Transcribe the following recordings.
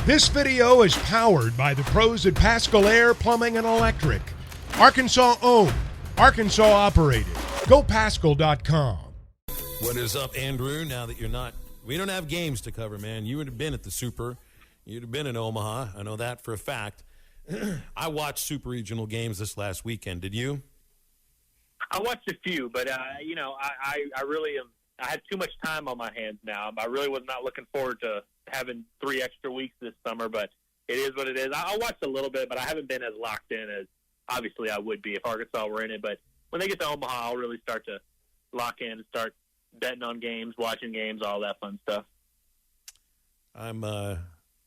This video is powered by the pros at Pascal Air Plumbing and Electric. Arkansas owned, Arkansas operated. GoPascal.com. What is up, Andrew? Now that we don't have games to cover, man. You would have been at the Super. You'd have been in Omaha. I know that for a fact. I watched Super Regional games this last weekend. Did you? I watched a few, but I really am. I had too much time on my hands now. I really was not looking forward to having 3 extra weeks this summer, but it is what it is. I watched a little bit, but I haven't been as locked in as obviously I would be if Arkansas were in it. But when they get to Omaha, I'll really start to lock in and start betting on games, watching games, all that fun stuff. Are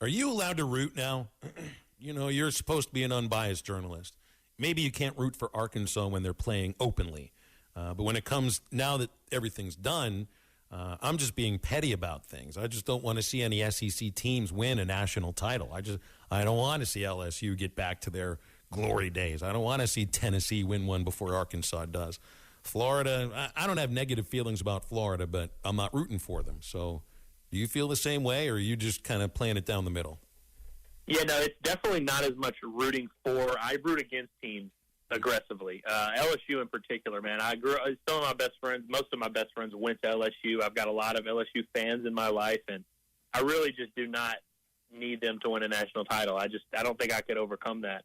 you allowed to root now? You know, you're supposed to be an unbiased journalist. Maybe you can't root for Arkansas when they're playing openly. But when it comes, now that everything's done, I'm just being petty about things. I just don't want to see any SEC teams win a national title. I don't want to see LSU get back to their glory days. I don't want to see Tennessee win one before Arkansas does. Florida, I don't have negative feelings about Florida, but I'm not rooting for them. So do you feel the same way, or are you just kind of playing it down the middle? Yeah, no, it's definitely not as much rooting for. I root against teams aggressively. LSU in particular, man. Some of my best friends, most of my best friends went to LSU. I've got a lot of LSU fans in my life, and I really just do not need them to win a national title. I don't think I could overcome that.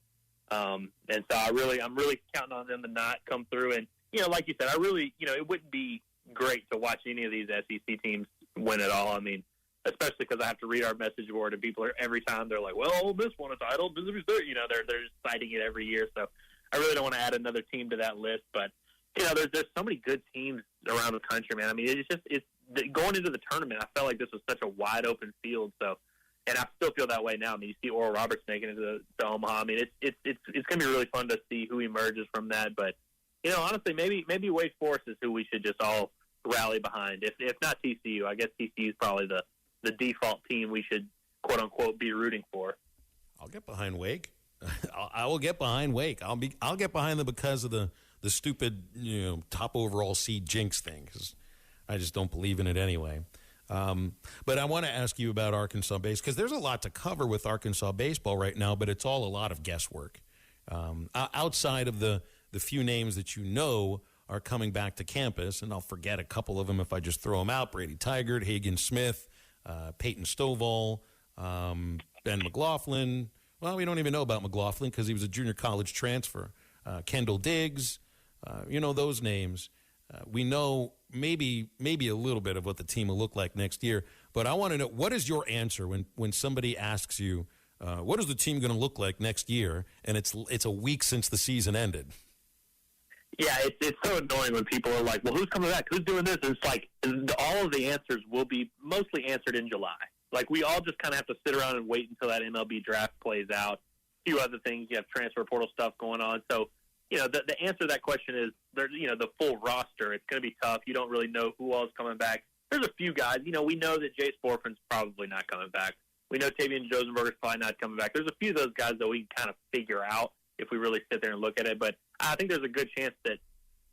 And so I'm really counting on them to not come through. And, you know, like you said, it wouldn't be great to watch any of these SEC teams win at all. I mean, especially because I have to read our message board, and people every time they're like, well, Ole Miss won a title. You know, they're just citing it every year. So I really don't want to add another team to that list. But, you know, there's so many good teams around the country, man. I mean, it's going into the tournament, I felt like this was such a wide open field. So, and I still feel that way now. I mean, you see Razorbacks making it to Omaha. I mean, it's going to be really fun to see who emerges from that. But, you know, honestly, maybe Wake Forest is who we should just all rally behind. If not TCU, I guess TCU is probably the default team we should, quote unquote, be rooting for. I'll get behind Wake. I will get behind Wake. I'll get behind them because of the stupid, you know, top overall seed jinx thing, because I just don't believe in it anyway. But I want to ask you about Arkansas baseball, because there's a lot to cover with Arkansas baseball right now, but it's all a lot of guesswork. Outside of the few names that you know are coming back to campus, and I'll forget a couple of them if I just throw them out: Brady Tygart, Hagen Smith, Peyton Stovall, Ben McLaughlin. Well, we don't even know about McLaughlin because he was a junior college transfer. Kendall Diggs, you know those names. We know maybe a little bit of what the team will look like next year. But I want to know, what is your answer when somebody asks you, what is the team going to look like next year? And it's a week since the season ended. Yeah, it's so annoying when people are like, well, who's coming back? Who's doing this? And it's like all of the answers will be mostly answered in July. Like, we all just kind of have to sit around and wait until that MLB draft plays out. A few other things. You have transfer portal stuff going on. So, you know, the answer to that question is, you know, the full roster. It's going to be tough. You don't really know who all is coming back. There's a few guys. You know, we know that Jace Borfin's probably not coming back. We know Tavian Josenberger's probably not coming back. There's a few of those guys that we can kind of figure out if we really sit there and look at it. But I think there's a good chance that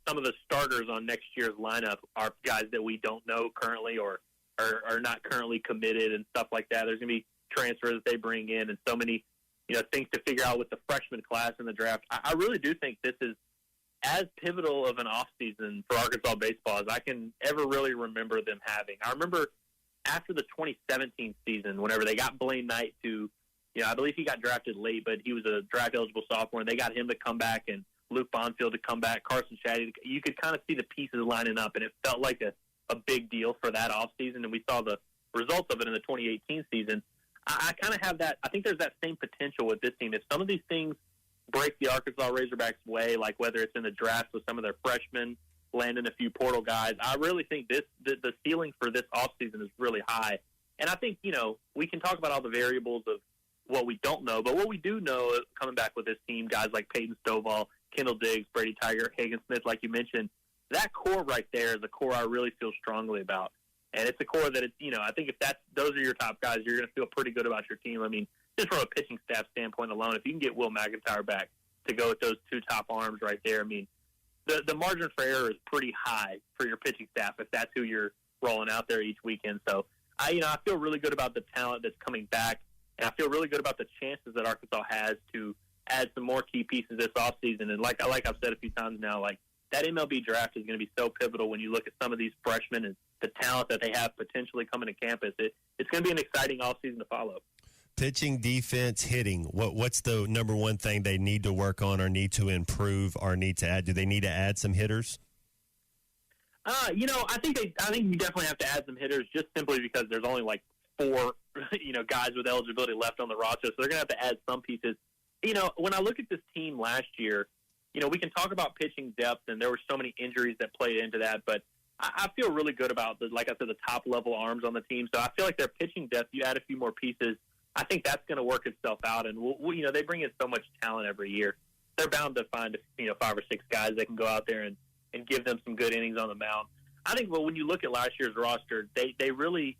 some of the starters on next year's lineup are guys that we don't know currently or are not currently committed and stuff like that. There's going to be transfers that they bring in and so many, you know, things to figure out with the freshman class in the draft. I really do think this is as pivotal of an offseason for Arkansas baseball as I can ever really remember them having. I remember after the 2017 season, whenever they got Blaine Knight to, you know, I believe he got drafted late, but he was a draft-eligible sophomore, and they got him to come back and Luke Bonfield to come back, Carson Shaddy. You could kind of see the pieces lining up, and it felt like a big deal for that offseason, and we saw the results of it in the 2018 season. I kind of have that. I think there's that same potential with this team. If some of these things break the Arkansas Razorbacks' way, like whether it's in the draft with some of their freshmen, landing a few portal guys, I really think the ceiling for this offseason is really high. And I think, you know, we can talk about all the variables of what we don't know, but what we do know coming back with this team, guys like Peyton Stovall, Kendall Diggs, Brady Tygart, Hagen Smith, like you mentioned, that core right there is a core I really feel strongly about. And it's a core that, you know, I think if those are your top guys, you're going to feel pretty good about your team. I mean, just from a pitching staff standpoint alone, if you can get Will McIntyre back to go with those two top arms right there, I mean, the margin for error is pretty high for your pitching staff if that's who you're rolling out there each weekend. So, I feel really good about the talent that's coming back. And I feel really good about the chances that Arkansas has to add some more key pieces this offseason. And like I've said a few times now, like that MLB draft is going to be so pivotal when you look at some of these freshmen and the talent that they have potentially coming to campus. It's going to be an exciting offseason to follow. Pitching, defense, hitting. What's the number one thing they need to work on or need to improve or need to add? Do they need to add some hitters? I think you definitely have to add some hitters just simply because there's only like 4, guys with eligibility left on the roster. So they're going to have to add some pieces. When I look at this team last year, we can talk about pitching depth, and there were so many injuries that played into that. But I feel really good about, like I said, the top-level arms on the team. So I feel like their pitching depth, you add a few more pieces, I think that's going to work itself out. And, they bring in so much talent every year. They're bound to find, 5 or 6 guys that can go out there and give them some good innings on the mound. I think, when you look at last year's roster, they really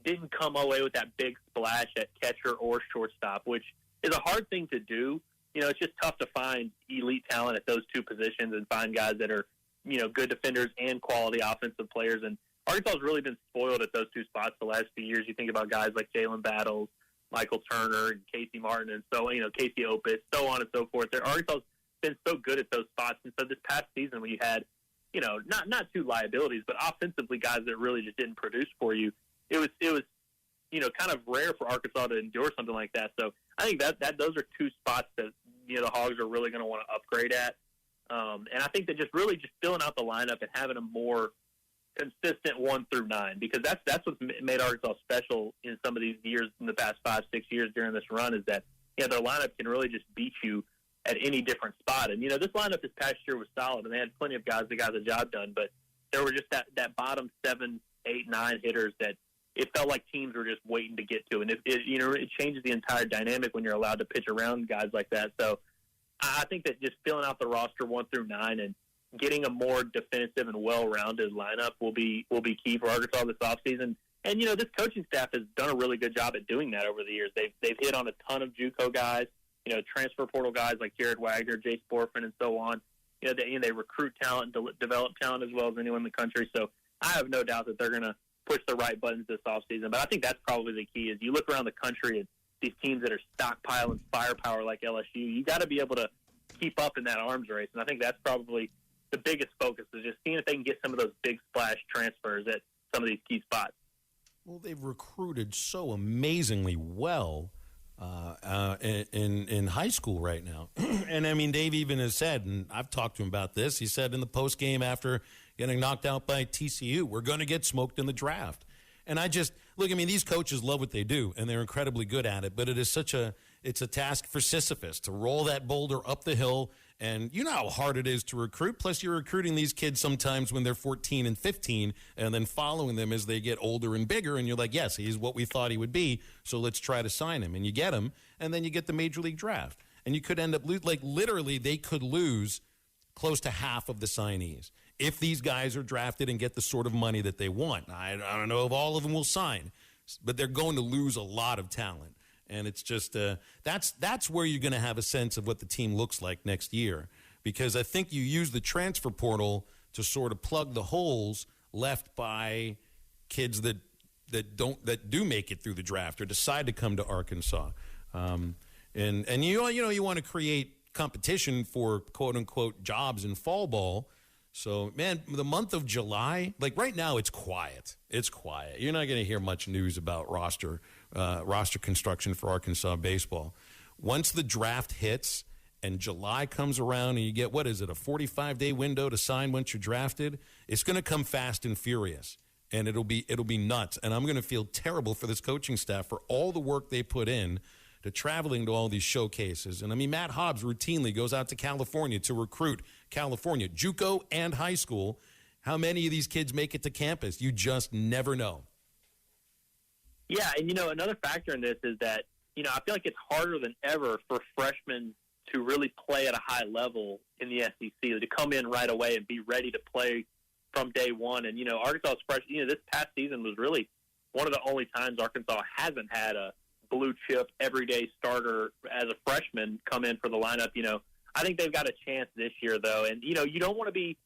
didn't come away with that big splash at catcher or shortstop, which is a hard thing to do. It's just tough to find elite talent at those 2 positions and find guys that are, good defenders and quality offensive players. And Arkansas has really been spoiled at those 2 spots the last few years. You think about guys like Jalen Battles, Michael Turner, and Casey Martin, and so, Casey Opus, so on and so forth. Arkansas has been so good at those spots. And so this past season when you had, not 2 liabilities, but offensively guys that really just didn't produce for you, it was kind of rare for Arkansas to endure something like that. So I think that those are 2 spots that, the Hogs are really going to want to upgrade at. And I think that just filling out the lineup and having a more consistent 1 through 9, because that's what's made Arkansas special in some of these years in the past 5-6 years during this run, is that, their lineup can really just beat you at any different spot. And, this lineup this past year was solid, and they had plenty of guys that got the job done, but there were just that bottom 7, 8, 9 hitters that it felt like teams were just waiting to get to. And it changes the entire dynamic when you're allowed to pitch around guys like that. So I think that just filling out the roster 1 through 9 and getting a more definitive and well-rounded lineup will be key for Arkansas this offseason. And, this coaching staff has done a really good job at doing that over the years. They've hit on a ton of JUCO guys, transfer portal guys like Jared Wagner, Jay Sporfin, and so on. They recruit talent and develop talent as well as anyone in the country. So I have no doubt that they're going to push the right buttons this offseason. But I think that's probably the key is you look around the country and these teams that are stockpiling firepower like LSU, you got to be able to keep up in that arms race. And I think that's probably the biggest focus is just seeing if they can get some of those big splash transfers at some of these key spots. Well, they've recruited so amazingly well in high school right now. And, I mean, Dave even has said, and I've talked to him about this, he said in the post game after getting knocked out by TCU, we're going to get smoked in the draft. And I just, look, I mean, these coaches love what they do, and they're incredibly good at it, but it's a task for Sisyphus to roll that boulder up the hill, and you know how hard it is to recruit. Plus, you're recruiting these kids sometimes when they're 14 and 15, and then following them as they get older and bigger, and you're like, yes, he's what we thought he would be, so let's try to sign him. And you get him, and then you get the Major League Draft. And you could end up, literally, they could lose close to half of the signees if these guys are drafted and get the sort of money that they want. I don't know if all of them will sign, but they're going to lose a lot of talent. And it's just that's where you're going to have a sense of what the team looks like next year, because I think you use the transfer portal to sort of plug the holes left by kids that do make it through the draft or decide to come to Arkansas. And you want to create competition for quote unquote jobs in fall ball. So, man, the month of July, like right now, it's quiet. It's quiet. You're not going to hear much news about roster construction for Arkansas baseball. Once the draft hits and July comes around and you get, a 45-day window to sign once you're drafted, it's going to come fast and furious, and it'll be nuts. And I'm going to feel terrible for this coaching staff for all the work they put in to traveling to all these showcases. And, I mean, Matt Hobbs routinely goes out to California to recruit California, JUCO and high school. How many of these kids make it to campus? You just never know. Yeah, and, another factor in this is that, I feel like it's harder than ever for freshmen to really play at a high level in the SEC, to come in right away and be ready to play from day one. And, Arkansas's freshman, this past season was really one of the only times Arkansas hasn't had a blue chip everyday starter as a freshman come in for the lineup. I think they've got a chance this year, though. And, you don't want to be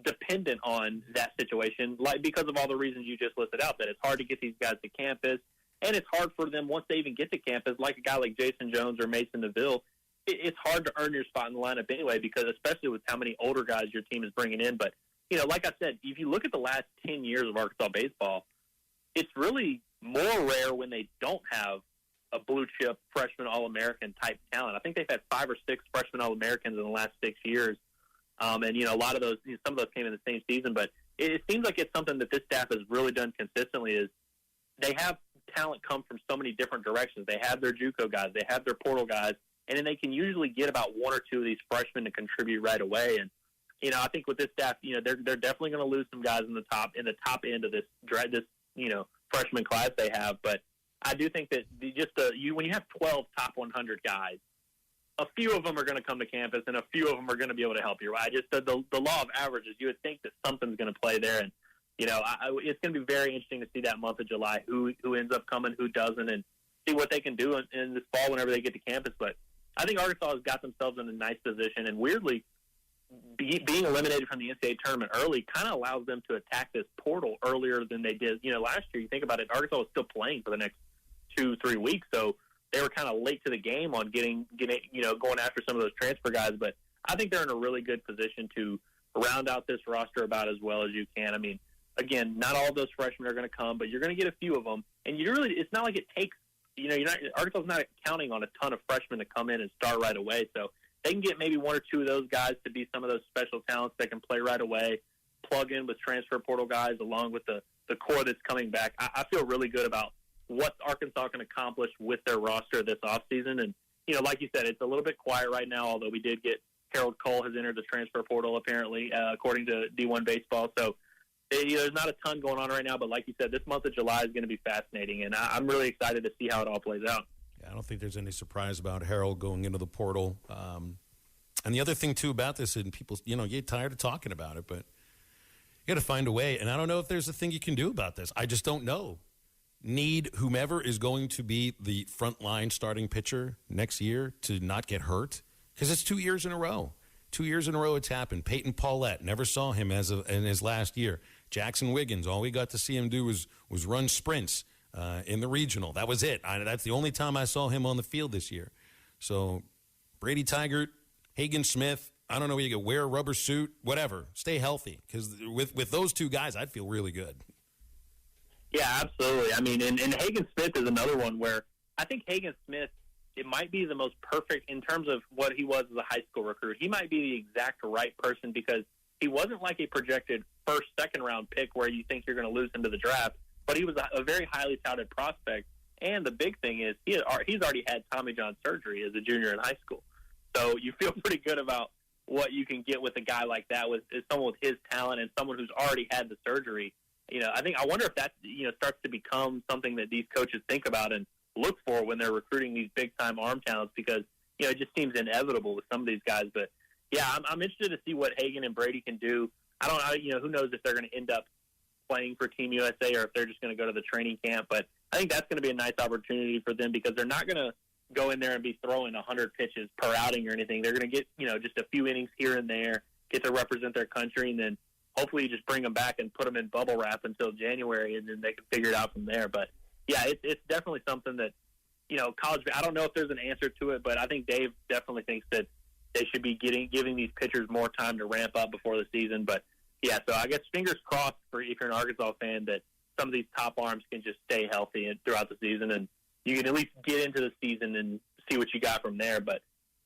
dependent on that situation, because of all the reasons you just listed out, that it's hard to get these guys to campus. And it's hard for them once they even get to campus, like a guy like Jason Jones or Mason DeVille. It's hard to earn your spot in the lineup anyway, because especially with how many older guys your team is bringing in. But, like I said, if you look at the last 10 years of Arkansas baseball, it's really more rare when they don't have a blue-chip freshman All-American type talent. I think they've had 5 or 6 freshman All-Americans in the last 6 years. And, a lot of those, some of those came in the same season. But it seems like it's something that this staff has really done consistently is they have talent come from so many different directions. They have their JUCO guys. They have their portal guys. And then they can usually get about 1 or 2 of these freshmen to contribute right away. And, I think with this staff, they're definitely going to lose some guys in the top end of this freshman class they have. But I do think that when you have 12 top 100 guys, a few of them are going to come to campus and a few of them are going to be able to help you. Right? Just the law of averages, you would think that something's going to play there. And, it's going to be very interesting to see that month of July, who ends up coming, who doesn't, and see what they can do in this fall whenever they get to campus. But I think Arkansas has got themselves in a nice position, and weirdly, being eliminated from the NCAA tournament early kind of allows them to attack this portal earlier than they did. Last year, you think about it, Arkansas was still playing for the next 2-3 weeks, so they were kind of late to the game on getting going after some of those transfer guys. But I think they're in a really good position to round out this roster about as well as you can. I mean, again, not all of those freshmen are going to come, but you're going to get a few of them, and it's not like it takes. Arkansas's not counting on a ton of freshmen to come in and start right away. So they can get maybe 1 or 2 of those guys to be some of those special talents that can play right away, plug in with transfer portal guys along with the core that's coming back. I feel really good about what Arkansas can accomplish with their roster this offseason. And, like you said, it's a little bit quiet right now, although we did get Harold Cole has entered the transfer portal, apparently, according to D1 Baseball. So there's not a ton going on right now, but like you said, this month of July is going to be fascinating, and I'm really excited to see how it all plays out. Yeah, I don't think there's any surprise about Harold going into the portal. And the other thing, too, about this, and people, get tired of talking about it, but you got to find a way, and I don't know if there's a thing you can do about this. I just don't know. Need whomever is going to be the frontline starting pitcher next year to not get hurt, because it's 2 years in a row. 2 years in a row it's happened. Peyton Paulette, never saw him in his last year. Jackson Wiggins, all we got to see him do was run sprints in the regional. That was it. That's the only time I saw him on the field this year. So Brady Tigert, Hagen Smith, I don't know where you could wear a rubber suit, whatever. Stay healthy, because with those 2 guys, I'd feel really good. Yeah, absolutely. I mean, and Hagen Smith is another one where I think Hagen Smith, it might be the most perfect in terms of what he was as a high school recruit. He might be the exact right person, because he wasn't like a projected first, second-round pick where you think you're going to lose him to the draft, but he was a very highly touted prospect. And the big thing is he's already had Tommy John surgery as a junior in high school. So you feel pretty good about what you can get with a guy like that, with someone with his talent and someone who's already had the surgery. I wonder if that starts to become something that these coaches think about and look for when they're recruiting these big-time arm talents, because it just seems inevitable with some of these guys. But yeah, I'm interested to see what Hagen and Brady can do. I don't know, who knows if they're going to end up playing for Team USA or if they're just going to go to the training camp. But I think that's going to be a nice opportunity for them, because they're not going to go in there and be throwing 100 pitches per outing or anything. They're going to get, just a few innings here and there, get to represent their country, and then hopefully you just bring them back and put them in bubble wrap until January, and then they can figure it out from there. But yeah, it's definitely something that, college, I don't know if there's an answer to it, but I think Dave definitely thinks that they should be giving these pitchers more time to ramp up before the season. But yeah, so I guess fingers crossed for if you're an Arkansas fan that some of these top arms can just stay healthy throughout the season, and you can at least get into the season and see what you got from there. But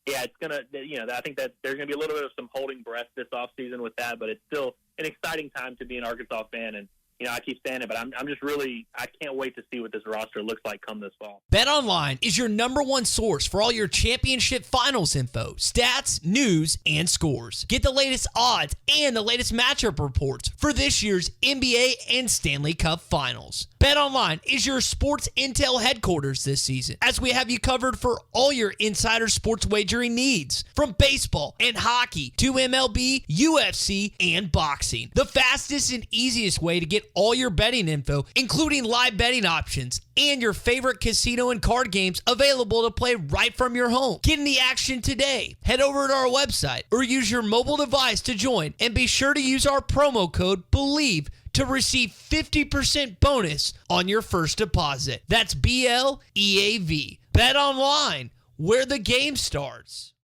yeah, it's going to, I think that there's going to be a little bit of some holding breath this offseason with that, but it's still an exciting time to be an Arkansas fan. And, I keep saying it, but I'm just really, I can't wait to see what this roster looks like come this fall. BetOnline is your #1 source for all your championship finals info, stats, news, and scores. Get the latest odds and the latest matchup reports for this year's NBA and Stanley Cup Finals. BetOnline is your sports intel headquarters this season, as we have you covered for all your insider sports wagering needs, from baseball and hockey to MLB, UFC, and boxing. The fastest and easiest way to get all your betting info, including live betting options and your favorite casino and card games available to play right from your home. Get in the action today. Head over to our website or use your mobile device to join, and be sure to use our promo code BELIEVE to receive 50% bonus on your first deposit. That's BLEAV. Bet online, where the game starts.